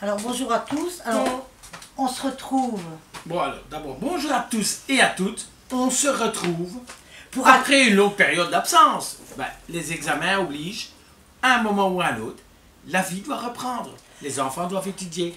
Alors bonjour à tous. Alors on se retrouve. Bon alors, d'abord, bonjour à tous et à toutes. On se retrouve Pour après une longue période d'absence. Ben, les examens obligent, à un moment ou à un autre, la vie doit reprendre. Les enfants doivent étudier.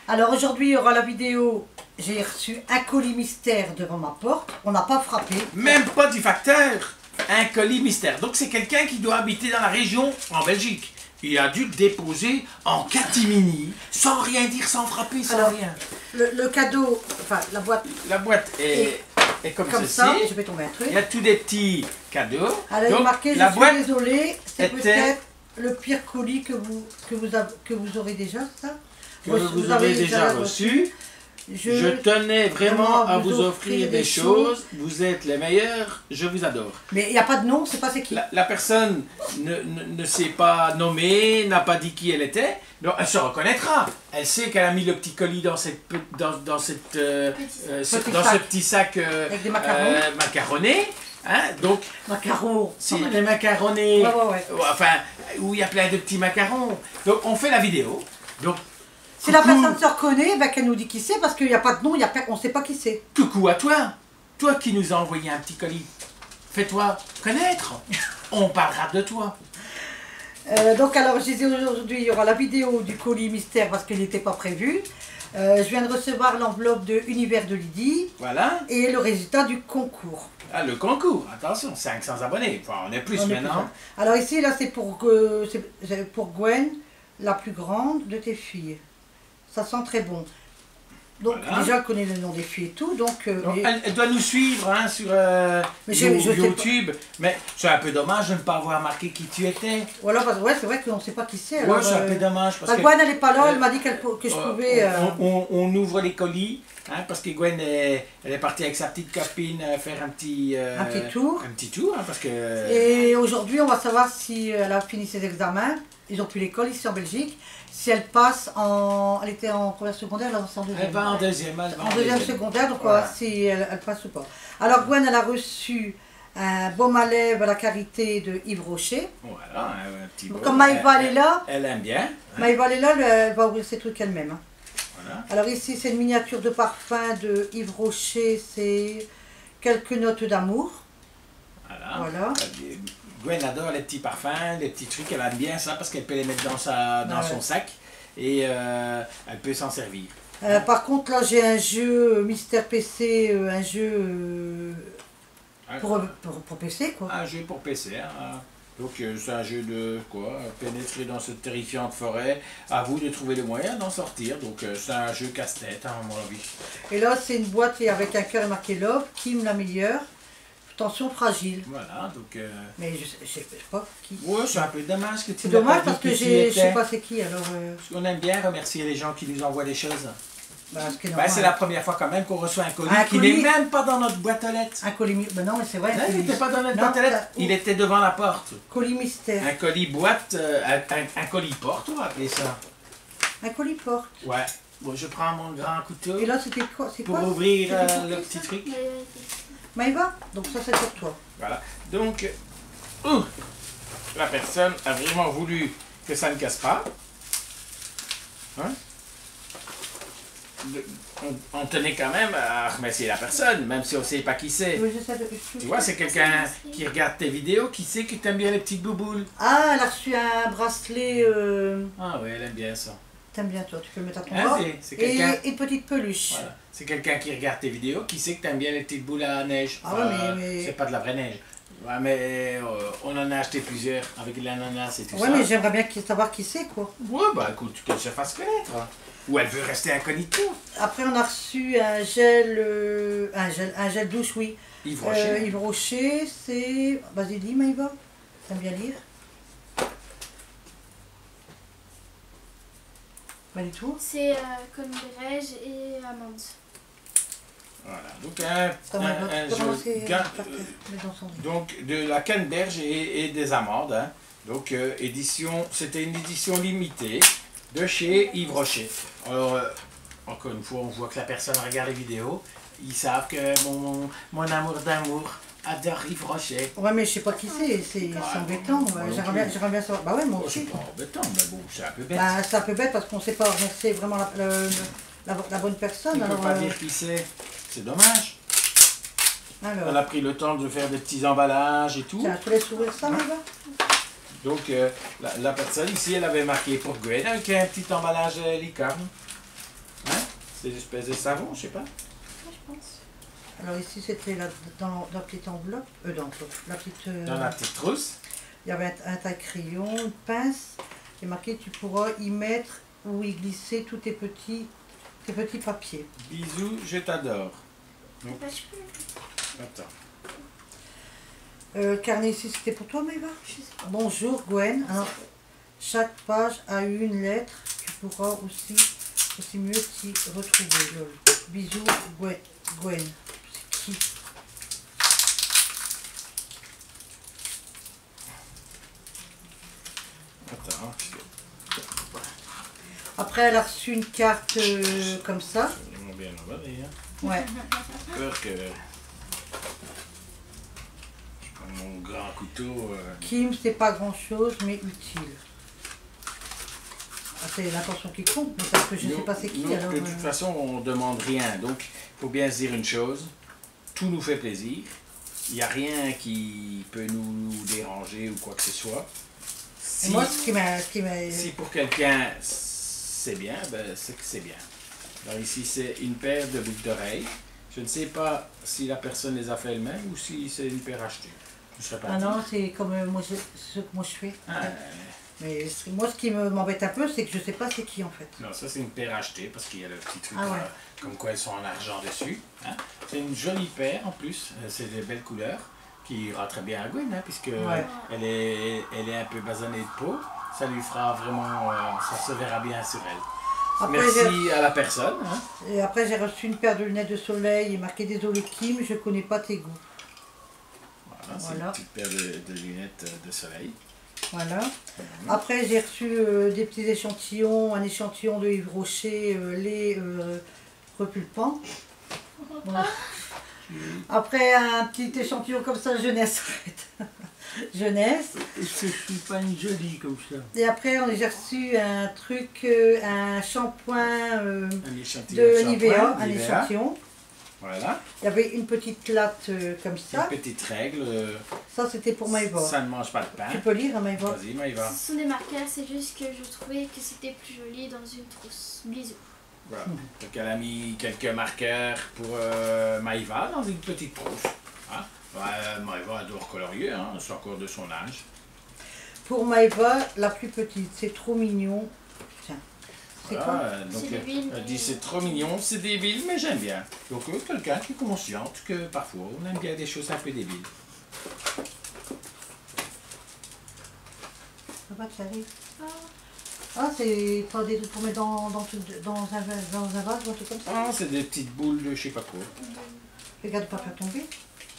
Alors aujourd'hui, il y aura la vidéo. J'ai reçu un colis mystère devant ma porte. On n'a pas frappé. Même pas du facteur. Un colis mystère. Donc c'est quelqu'un qui doit habiter dans la région en Belgique. Il a dû le déposer en catimini, sans rien dire, sans frapper, sans Alors, rien. Le cadeau, enfin la boîte La boîte est comme ceci. ça. Je vais tomber un truc. Il y a tous des petits cadeaux. Alors il Donc, est marqué, la je boîte suis désolée, c'est était- peut-être le pire colis que vous aurez déjà, ça que vous avez déjà reçu. Je tenais vraiment à vous offrir des choses. Vous êtes les meilleurs. Je vous adore. Mais il n'y a pas de nom, c'est pas c'est qui. La personne ne s'est pas nommée, n'a pas dit qui elle était. Donc elle se reconnaîtra. Elle sait qu'elle a mis le petit colis dans ce petit sac Avec des macarons. macaronné. Hein? Donc, Macarons. si les macaronnés, Ouais. enfin, où il y a plein de petits macarons. Donc on fait la vidéo. Donc, Si la coucou. personne se reconnaît, ben, qu'elle nous dit qui c'est, parce qu'il n'y a pas de nom, on ne sait pas qui c'est. Coucou à toi, toi qui nous as envoyé un petit colis. Fais-toi connaître, on parlera de toi. Donc alors, je disais aujourd'hui, il y aura la vidéo du colis mystère parce qu'il n'était pas prévu. Je viens de recevoir l'enveloppe de Univers de Lydie Voilà, et le résultat du concours. ah, le concours, attention, 500 abonnés, enfin on est plus On est maintenant. plus. Alors ici, là, c'est pour Gwen, la plus grande de tes filles. Ça sent très bon. Donc Voilà. déjà, elle connaît le nom des filles et tout, donc... Donc, mais- elle doit nous suivre hein, sur Mais je sais YouTube, mais c'est un peu dommage de ne pas avoir marqué qui tu étais. Voilà, parce que ouais, c'est vrai qu'on ne sait pas qui c'est. Ouais, alors, c'est un peu dommage. Parce que Gwen, elle n'est pas là, elle m'a dit que je pouvais... on ouvre les colis, hein, parce que Gwen elle est partie avec sa petite copine faire un petit tour. Un petit tour, hein, parce que... Et aujourd'hui, on va savoir si elle a fini ses examens. Ils ont plus l'école ici en Belgique. Si elle passe en... Elle était en première secondaire, là, c'est en deuxième. Elle va en deuxième. En deuxième secondaire, donc on va voir si elle passe ou pas. Alors Gwen, elle a reçu un baume à lèvres à la carité de Yves Rocher. Voilà, un petit peu. Comme Maïva, elle est là. Elle aime bien. Hein. Maïva, elle est là, elle va ouvrir ses trucs elle-même. Hein. Voilà. Alors ici, c'est une miniature de parfum de Yves Rocher. C'est quelques notes d'amour. Voilà. Gwen adore les petits parfums, les petits trucs, elle aime bien ça parce qu'elle peut les mettre dans son sac et elle peut s'en servir. Par contre, là, j'ai un jeu Mystère PC, un jeu pour PC, quoi. Un jeu pour PC. Hein. Donc c'est un jeu de quoi? Pénétrer dans cette terrifiante forêt. À vous de trouver les moyens d'en sortir. Donc c'est un jeu casse-tête, hein, à mon avis. Et là, c'est une boîte avec un cœur marqué Love, Kim la meilleure. Tension fragile. Voilà, donc... Mais je sais pas qui. Ouais, c'est un peu dommage que tu C'est n'aies dommage pas parce dit que qui tu je sais étais. pas c'est qui alors. Parce qu'on aime bien remercier les gens qui nous envoient des choses. C'est la première fois quand même qu'on reçoit un colis Un qui colis. n'est même pas dans notre boîte aux lettres. Un colis. Ben non, mais c'est vrai. Non, il n'était pas dans notre Non, boîte aux lettres. Il était devant la porte. Colis mystère. Un colis boîte, un colis porte, on va appeler ça. Un colis porte. Ouais. Bon, je prends mon grand couteau Et là, c'était quoi? C'est pour quoi? ouvrir C'était pour le qui, petit ça truc. Maïva? Donc ça, c'est pour toi. Voilà. Donc, la personne a vraiment voulu que ça ne casse pas. Hein? On tenait quand même à remercier la personne, même si on ne sait pas qui c'est. Oui, Tu vois, c'est quelqu'un qui regarde tes vidéos, qui sait que tu aimes bien les petites bouboules. Ah, elle a reçu un bracelet. Ah oui, elle aime bien ça. T'aimes bien toi, tu peux le mettre à ton Hein, bras. c'est quelqu'un... Et une petite peluche. Voilà. C'est quelqu'un qui regarde tes vidéos, qui sait que tu aimes bien les petites boules à neige. Ah ouais, mais... C'est pas de la vraie neige. Ouais, mais on en a acheté plusieurs avec l'ananas et tout ça. Ouais, mais j'aimerais bien savoir qui c'est, quoi. Ouais, bah écoute, qu'elle se fasse connaître. Hein. Ou elle veut rester incognito. Après, on a reçu un gel, un gel douche, oui. Yves Rocher. Yves Rocher, c'est... Vas-y, dis, Maïva. T'aimes bien lire? Pas du tout. C'est comme Rège et Amande. Voilà, donc un jeu donc de la canneberge et des amandes. Hein. Donc c'était une édition limitée de chez Yves Rocher. Alors, encore une fois, on voit que la personne regarde les vidéos. Ils savent que mon amour d'amour adore Yves Rocher. Ouais, mais je sais pas qui c'est embêtant. J'aimerais bien savoir. Bah ouais, moi aussi. C'est pas embêtant, mais bon, c'est un peu bête. Bah, c'est un peu bête parce qu'on sait pas remercier vraiment la bonne personne. On ne peut pas dire qui c'est dommage. Alors. Elle a pris le temps de faire des petits emballages et tout. Tiens, je te laisse ouvrir ça, Maïva. Donc, la personne ici, elle avait marqué pour Gwen avec un petit emballage licorne. Hein? C'est une espèce de savon, je sais pas. Je pense. Alors ici, c'était dans la petite enveloppe. Dans la petite trousse. Il y avait un taille-crayon, une pince. Et marqué, tu pourras y mettre ou y glisser tous tes petits papiers. Bisous, je t'adore. Donc, Bah, je peux. attends. Carnet ici, c'était pour toi, Maïva? Je sais pas. Bonjour, Gwen. Alors, chaque page a une lettre. Tu pourras aussi mieux t'y retrouver. Lol. Bisous, Gwen. C'est qui? Attends. Après, elle a reçu une carte comme ça. C'est vraiment bien emballé, hein. Ouais. Peur que je prends mon grand couteau. Kim, c'est pas grand chose, mais utile. Ah, c'est l'intention qui compte, mais parce que je ne sais pas c'est qui. Alors, de toute façon, on ne demande rien. Donc, il faut bien se dire une chose. Tout nous fait plaisir. Il n'y a rien qui peut nous déranger ou quoi que ce soit. Si, moi, ce qui m'a... Si pour quelqu'un, c'est bien, ben c'est que c'est bien. Alors ici, c'est une paire de boucles d'oreilles. Je ne sais pas si la personne les a fait elle-même ou si c'est une paire achetée. Je serais pas Ah non, c'est comme ce que moi je fais. Ah, Mais moi, ce qui m'embête un peu, c'est que je ne sais pas c'est qui en fait. non, ça c'est une paire achetée parce qu'il y a le petit truc Ah ouais. comme quoi elles sont en argent dessus. Hein. C'est une jolie paire en plus, c'est des belles couleurs qui ira très bien à Gwen, hein, puisque Ouais. elle est un peu basanée de peau. Ça lui fera vraiment, ça se verra bien sur elle. Après, Merci à la personne. Hein. Et après, j'ai reçu une paire de lunettes de soleil et marqué désolé Kim, je connais pas tes goûts. Voilà, c'est une petite paire de lunettes de soleil. Voilà. Après, j'ai reçu des petits échantillons, un échantillon de Yves Rocher, les repulpants. Voilà. Après, un petit échantillon comme ça, jeunesse. Jeunesse. Est-ce que je suis pas une jolie comme ça? Et après, j'ai reçu un truc, un shampoing Un échantillon de de Nivea, shampoing, un Nivea. échantillon. Voilà. Il y avait une petite latte comme ça. Une petite règle. Ça, c'était pour Maïva. Ça ne mange pas de pain. Tu peux lire, hein, Maïva? Vas-y, Maïva. Ce sont des marqueurs, c'est juste que je trouvais que c'était plus joli dans une trousse. Bisous. Voilà. Donc elle a mis quelques marqueurs pour Maïva dans une petite trousse. Hein? Maïva adore colorier, hein? C'est encore de son âge. Pour Maïva, la plus petite, c'est trop mignon. Tiens, c'est quoi? Voilà, donc C'est débile, elle mais- dit c'est trop mignon, c'est débile, mais j'aime bien. Donc quelqu'un qui est consciente que parfois on aime bien des choses un peu débiles. Ça va, tu arrives? Ah, Ah, c'est pas des trucs pour mettre dans un vase ou un truc comme ça? Ah, c'est des petites boules de je sais pas quoi. Regarde pas faire tomber.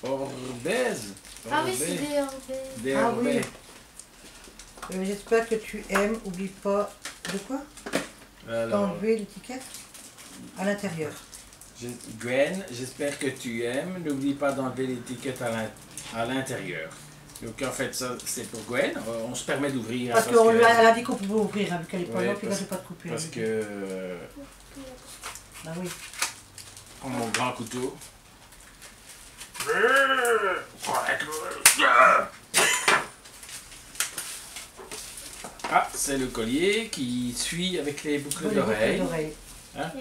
Orbaise. ah oui, c'est des orbets. Des Ah orbets. oui. J'espère que tu aimes. Oublie pas de quoi? Alors, D'enlever l'étiquette à l'intérieur. Gwen, j'espère que tu aimes. N'oublie pas d'enlever l'étiquette à l'intérieur. Donc en fait, ça c'est pour Gwen. On se permet d'ouvrir. Parce qu'elle a dit qu'on pouvait ouvrir, hein, vu qu'elle est pas Ouais, là, puis parce- qu'elle ne pas de couper. Parce hein. que... Ah oui. prends mon grand couteau. Ah, c'est le collier qui suit avec les boucles Oui, d'oreilles. d'oreilles. Et un peu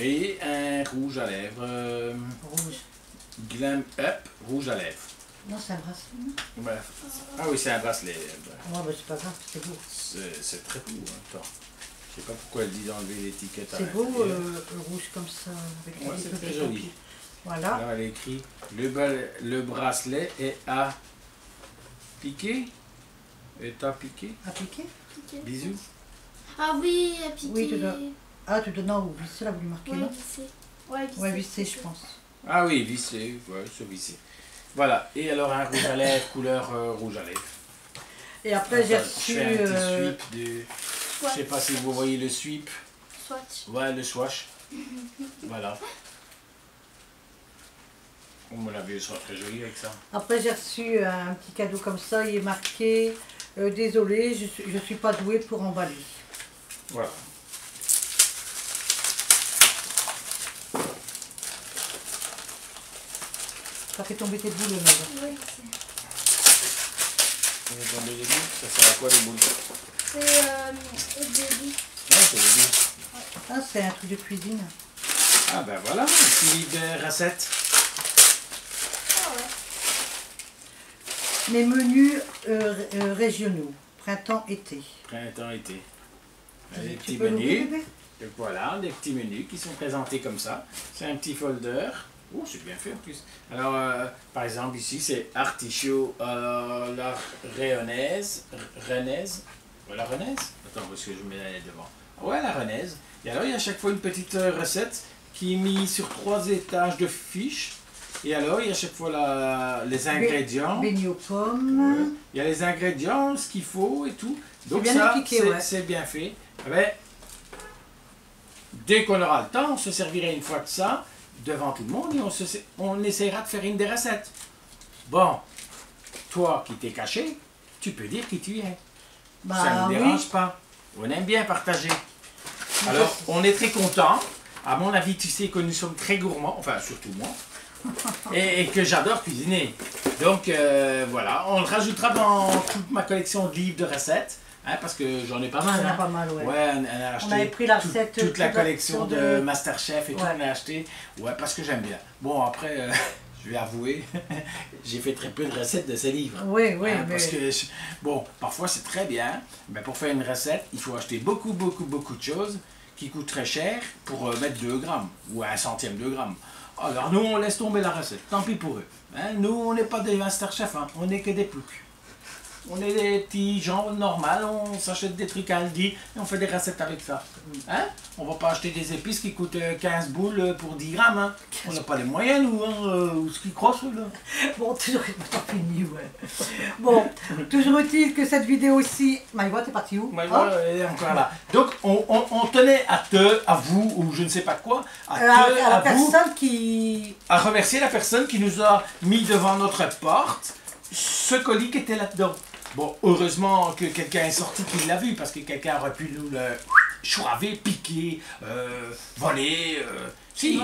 Et un rouge à lèvres. Rouge. Glam Up, rouge à lèvres. Non, c'est un bracelet. non? Voilà. Ah oui, c'est un bracelet. Ouais, bah, c'est pas grave, c'est beau. C'est très beau. Attends. Je sais pas pourquoi elle dit d'enlever l'étiquette à C'est beau, l'intérieur. le rouge comme ça. Avec Ouais, les c'est petits très joli. papiers. Voilà. Là, elle écrit le bracelet est à piquer. Est à piquer. Appliqué? piqué. Bisous. Ah oui, à piquer. Oui, tu dois- Ah, tu donnes ou visser, là, vous lui marquez, Ouais, non? visser. Ouais, visser. Ouais, visser, je pense. Ah oui, vissé. Ouais, c'est vissé. Voilà. Et alors un rouge à lèvres, couleur rouge à lèvres. Et après, j'ai Attends, reçu. je fais un petit sweep de... Swatch. Je sais pas si vous voyez le sweep. Swatch. Ouais, le swatch. Voilà. mon avis, il sera très joli avec ça. Après, j'ai reçu un petit cadeau comme ça, il est marqué désolé, je suis pas douée pour emballer. Voilà. Ça fait tomber tes boules, Maëva. Oui, Ça sert à quoi les boules? c'est des billes. Ouais, c'est des billes. Ah, c'est un truc de cuisine. Ah ben voilà, un petit livre de recettes. Ah ouais. Les menus régionaux, printemps-été. Printemps-été. Tu Des petits peux l'ouvrir, menus. bébé? Et voilà, des petits menus qui sont présentés comme ça. C'est un petit folder. Oh, c'est bien fait en plus. Alors, par exemple, ici, c'est artichaut la rennaise. La rennaise? Attends, parce que je mets la devant. Ouais, la rennaise. Et alors, il y a à chaque fois une petite recette qui est mise sur 3 étages de fiches. Et alors, il y a à chaque fois les ingrédients. Beignets aux pommes. Ouais. Il y a les ingrédients, ce qu'il faut et tout. Donc bien ça, expliqué, ouais. c'est bien fait. Eh ben, dès qu'on aura le temps, on se servira une fois de ça devant tout le monde et on essaiera de faire une des recettes. Bon, toi qui t'es caché, tu peux dire qui tu es. Bah, Ça ne nous dérange pas. On aime bien partager. Alors, on est très content. À mon avis, tu sais que nous sommes très gourmands, enfin surtout moi, et que j'adore cuisiner. Donc voilà, on le rajoutera dans toute ma collection de livres de recettes. Hein, parce que j'en ai pas mal. On a hein. pas mal, ouais. Ouais, on a acheté avait pris la recette, toute la collection de Masterchef et tout, Ouais. on a acheté. Ouais, parce que j'aime bien. Bon, après, je vais avouer, j'ai fait très peu de recettes de ces livres. Oui, oui, Hein, mais... parce que, bon, parfois c'est très bien, mais pour faire une recette, il faut acheter beaucoup de choses qui coûtent très cher pour mettre 2 grammes ou 1 centième de gramme. Alors nous, on laisse tomber la recette, tant pis pour eux. Hein, nous, on n'est pas des Masterchef, hein, on n'est que des ploucs. On est des petits gens normaux, on s'achète des trucs à Aldi et on fait des recettes avec ça. Hein? On va pas acheter des épices qui coûtent 15 boules pour 10 grammes. Hein? On n'a pas les moyens, nous, hein, ou ce qui crosse, là. Bon, toujours fini, ouais. Bon, toujours est-il que cette vidéo aussi... Maïva, t'es partie où? Maïva, elle est encore là. Donc, on tenait à vous, ou je ne sais pas quoi, à la vous, personne qui... à remercier la personne qui nous a mis devant notre porte ce colis qui était là-dedans. Bon, heureusement que quelqu'un est sorti qui l'a vu, parce que quelqu'un aurait pu nous le chouraver, piquer, voler, si.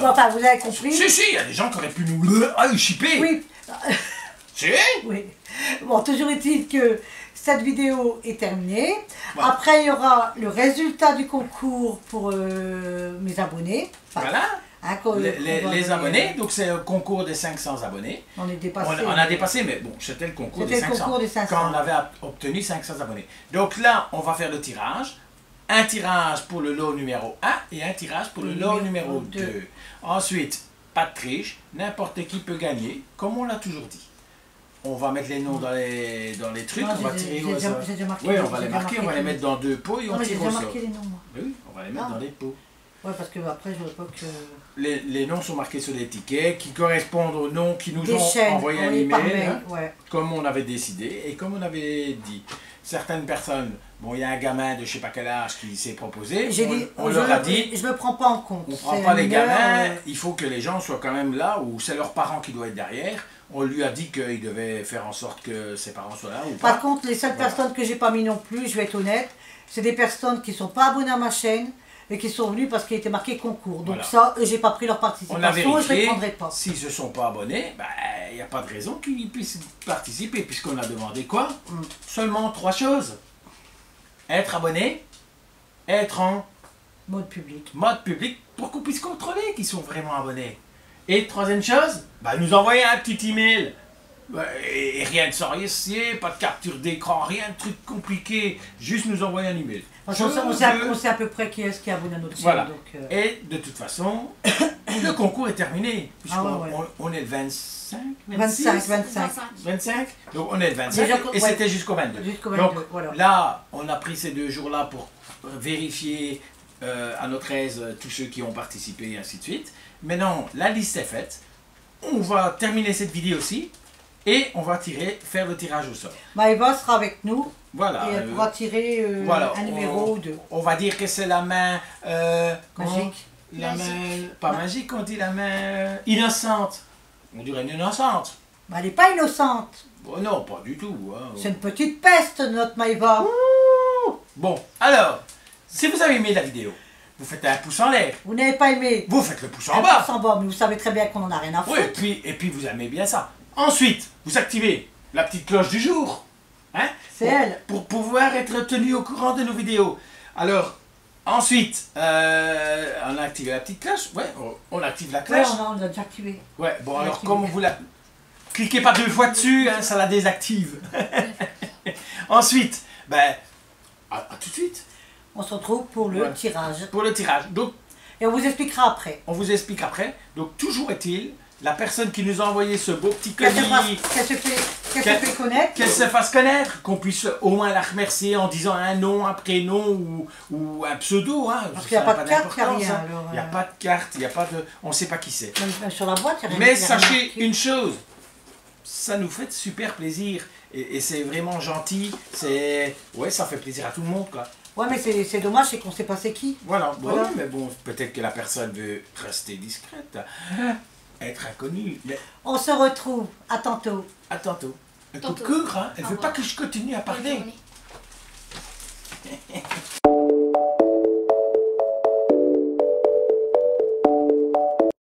Enfin, vous avez compris. Si, il y a des gens qui auraient pu nous chipper. Oui. Si. Oui. Bon, toujours est-il que cette vidéo est terminée. Voilà. Après, il y aura le résultat du concours pour mes abonnés. Enfin, Voilà. hein, Les abonnés, donc c'est le concours des 500 abonnés. On est dépassé. On a dépassé, mais bon, c'était le concours des 500. Concours des 500. Quand on avait obtenu 500 abonnés. Donc là, on va faire le tirage. Un tirage pour le lot numéro 1 et un tirage pour le lot numéro 2. Ensuite, pas de triche, n'importe qui peut gagner, comme on l'a toujours dit. On va mettre les noms dans les trucs, Non, on va tirer au sort. j'ai déjà marqué. Oui, on va les marquer, on va les mettre dans 2 pots et on tire au J'ai sort. marqué les noms, moi. Oui, on va les mettre dans les pots. Ouais, parce que après, je veux pas que... Les noms sont marqués sur les tickets qui correspondent aux noms qui nous Des ont chaînes, envoyé un oui, par email, mail, hein, ouais. comme on avait décidé et comme on avait dit. Certaines personnes, bon, il y a un gamin de je sais pas quel âge qui s'est proposé, on leur a dit, je me prends pas en compte. on ne prend pas les gamins, il faut que les gens soient quand même là, ou c'est leurs parents qui doivent être derrière. On lui a dit qu'il devait faire en sorte que ses parents soient là ou pas. Par contre, les seules personnes que j'ai pas mis non plus, je vais être honnête, c'est des personnes qui sont pas abonnées à ma chaîne et qui sont venues parce qu'il était marqué concours. Donc Voilà. ça, j'ai pas pris leur participation, On a je les vérifié, prendrai pas. s'ils ne se sont pas abonnés, il n'y a pas de raison qu'ils puissent participer, puisqu'on a demandé quoi? Seulement 3 choses. Être abonné, être en Mode public. mode public, pour qu'on puisse contrôler qu'ils sont vraiment abonnés. Et troisième chose, nous envoyer un petit email. Et rien de sorcier, pas de capture d'écran, rien de truc compliqué, juste nous envoyer un email. On sait à peu près qui est-ce qui est abonné à notre chaîne. Voilà. Donc, Et de toute façon, le concours est terminé. Puisqu'on on est le 25, 25. Donc on est le 25 et c'était jusqu'au 22. Donc voilà. là, on a pris ces 2 jours-là pour vérifier à notre aise tous ceux qui ont participé et ainsi de suite. Maintenant, la liste est faite. On va terminer cette vidéo aussi et on va faire le tirage au sort. Maëva sera avec nous. Voilà. Et elle pourra tirer voilà, un numéro ou 2. On va dire que c'est la main Magique. La main, pas magique, on dit la main innocente. On dirait une innocente. Bah, elle n'est pas innocente. Bon, non, pas du tout. Hein. C'est une petite peste, notre Maïva. Bon, alors, si vous avez aimé la vidéo, vous faites un pouce en l'air. Vous n'avez pas aimé. Vous faites le pouce en Un bas. pouce en bas, mais vous savez très bien qu'on n'en a rien à foutre. Oui, et puis vous aimez bien ça. Ensuite, vous activez la petite cloche du jour. Hein, C'est elle. Pour pouvoir être tenu au courant de nos vidéos. Alors, ensuite, on a activé la petite cloche. Ouais, on active la Ouais, cloche. on l'a déjà activé. Ouais, bon, On alors active. comme vous la... Cliquez pas 2 fois dessus, hein, ça la désactive. Ensuite, ben, à tout de suite. On se retrouve pour le tirage. Pour le tirage. Donc, Et on vous expliquera après. on vous explique après. Donc, toujours est-il, la personne qui nous a envoyé ce beau petit Qu'elle colis, se fait connaître. qu'elle se fasse connaître, qu'on puisse au moins la remercier en disant un nom, un prénom ou un pseudo. Hein. Parce qu'il n'y a pas de carte, il n'y a d'importance, rien. hein. Alors, Il n'y a pas de carte, il n'y a pas de... On ne sait pas qui c'est. Même sur la boîte, il n'y a rien. Mais il y a rien sachez marqué. une chose, ça nous fait super plaisir. Et c'est vraiment gentil. C'est... Ouais, ça fait plaisir à tout le monde, quoi. Ouais, mais c'est dommage, c'est qu'on ne sait pas c'est qui. Voilà, Voilà. oui, mais bon, peut-être que la personne veut rester discrète, être inconnue. Mais On se retrouve. À tantôt. à tantôt. Un coup de Tantôt. cours, hein. Elle Au veut pas revoir. que je continue à Bonne parler. journée.